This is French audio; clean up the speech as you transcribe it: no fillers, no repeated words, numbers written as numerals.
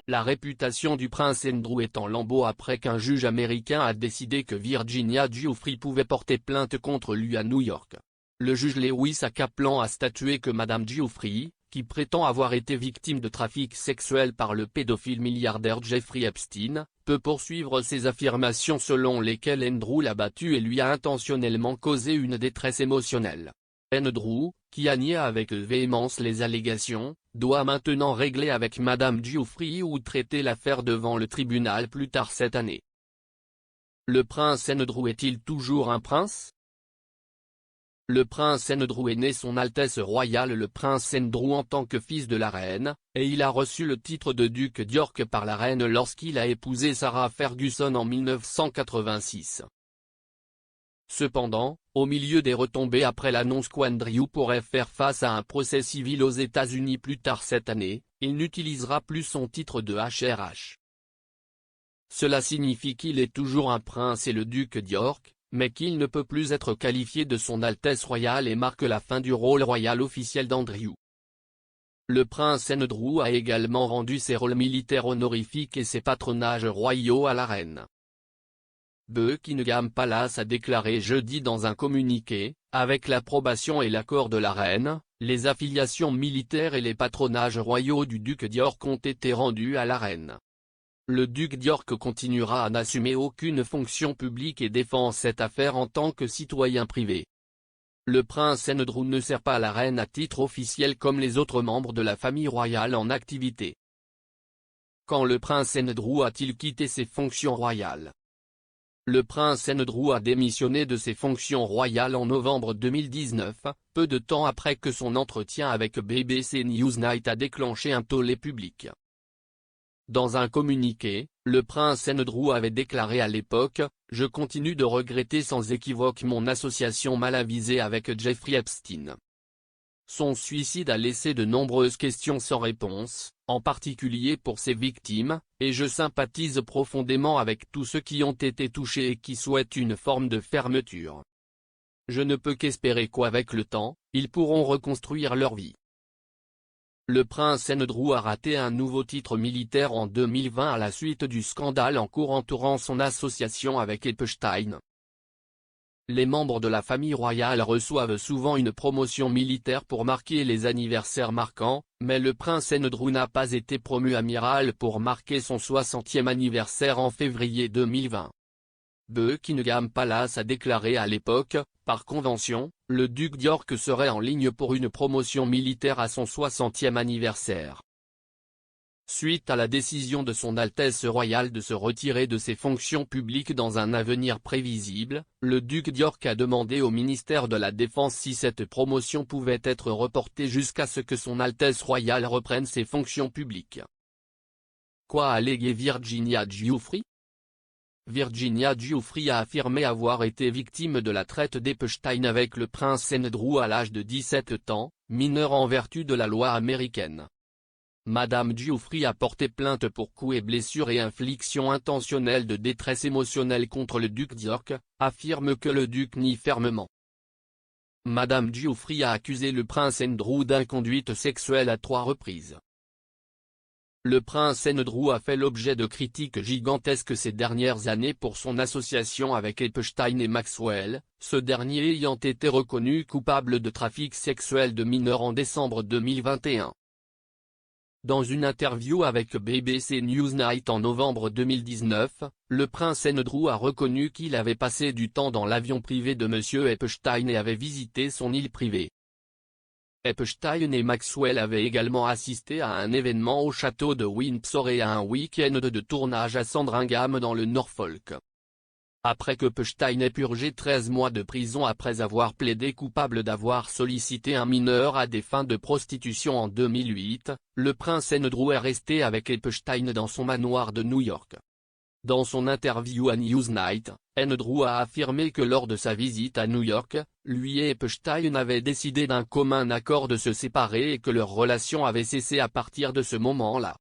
La réputation du prince Andrew est en lambeaux après qu'un juge américain a décidé que Virginia Giuffre pouvait porter plainte contre lui à New York. Le juge Lewis A. Kaplan a statué que Madame Giuffre, qui prétend avoir été victime de trafic sexuel par le pédophile milliardaire Jeffrey Epstein, peut poursuivre ses affirmations selon lesquelles Andrew l'a battue et lui a intentionnellement causé une détresse émotionnelle. Andrew, qui a nié avec véhémence les allégations, doit maintenant régler avec Madame Giuffre ou traiter l'affaire devant le tribunal plus tard cette année. Le prince Andrew est-il toujours un prince? Le prince Andrew est né Son Altesse royale le prince Andrew en tant que fils de la reine, et il a reçu le titre de duc d'York par la reine lorsqu'il a épousé Sarah Ferguson en 1986. Cependant, au milieu des retombées après l'annonce qu'Andrew pourrait faire face à un procès civil aux États-Unis plus tard cette année, il n'utilisera plus son titre de HRH. Cela signifie qu'il est toujours un prince et le duc d'York, mais qu'il ne peut plus être qualifié de Son Altesse royale et marque la fin du rôle royal officiel d'Andrew. Le prince Andrew a également rendu ses rôles militaires honorifiques et ses patronages royaux à la reine. Buckingham Palace a déclaré jeudi dans un communiqué, avec l'approbation et l'accord de la reine, les affiliations militaires et les patronages royaux du duc d'York ont été rendus à la reine. Le duc d'York continuera à n'assumer aucune fonction publique et défend cette affaire en tant que citoyen privé. Le prince Andrew ne sert pas la reine à titre officiel comme les autres membres de la famille royale en activité. Quand le prince Andrew a-t-il quitté ses fonctions royales? Le prince Andrew a démissionné de ses fonctions royales en novembre 2019, peu de temps après que son entretien avec BBC Newsnight a déclenché un tollé public. Dans un communiqué, le prince Andrew avait déclaré à l'époque « Je continue de regretter sans équivoque mon association mal avisée avec Jeffrey Epstein. Son suicide a laissé de nombreuses questions sans réponse, en particulier pour ses victimes, et je sympathise profondément avec tous ceux qui ont été touchés et qui souhaitent une forme de fermeture. Je ne peux qu'espérer qu'avec le temps, ils pourront reconstruire leur vie. » Le prince Andrew a raté un nouveau titre militaire en 2020 à la suite du scandale en cours entourant son association avec Epstein. Les membres de la famille royale reçoivent souvent une promotion militaire pour marquer les anniversaires marquants, mais le prince Andrew n'a pas été promu amiral pour marquer son 60e anniversaire en février 2020. Buckingham Palace a déclaré à l'époque, par convention, le duc d'York serait en ligne pour une promotion militaire à son 60e anniversaire. Suite à la décision de Son Altesse royale de se retirer de ses fonctions publiques dans un avenir prévisible, le duc d'York a demandé au ministère de la Défense si cette promotion pouvait être reportée jusqu'à ce que Son Altesse royale reprenne ses fonctions publiques. Quoi a allégué Virginia Giuffre? Virginia Giuffre a affirmé avoir été victime de la traite d'Epstein avec le prince Andrew à l'âge de 17 ans, mineur en vertu de la loi américaine. Madame Giuffre a porté plainte pour coups et blessures et infliction intentionnelle de détresse émotionnelle contre le duc d'York, affirme que le duc nie fermement. Madame Giuffre a accusé le prince Andrew d'inconduite sexuelle à 3 reprises. Le prince Andrew a fait l'objet de critiques gigantesques ces dernières années pour son association avec Epstein et Maxwell, ce dernier ayant été reconnu coupable de trafic sexuel de mineurs en décembre 2021. Dans une interview avec BBC Newsnight en novembre 2019, le prince Andrew a reconnu qu'il avait passé du temps dans l'avion privé de M. Epstein et avait visité son île privée. Epstein et Maxwell avaient également assisté à un événement au château de Windsor et à un week-end de tournage à Sandringham dans le Norfolk. Après que Epstein ait purgé 13 mois de prison après avoir plaidé coupable d'avoir sollicité un mineur à des fins de prostitution en 2008, le prince Andrew est resté avec Epstein dans son manoir de New York. Dans son interview à Newsnight, Andrew a affirmé que lors de sa visite à New York, lui et Epstein avaient décidé d'un commun accord de se séparer et que leur relation avait cessé à partir de ce moment-là.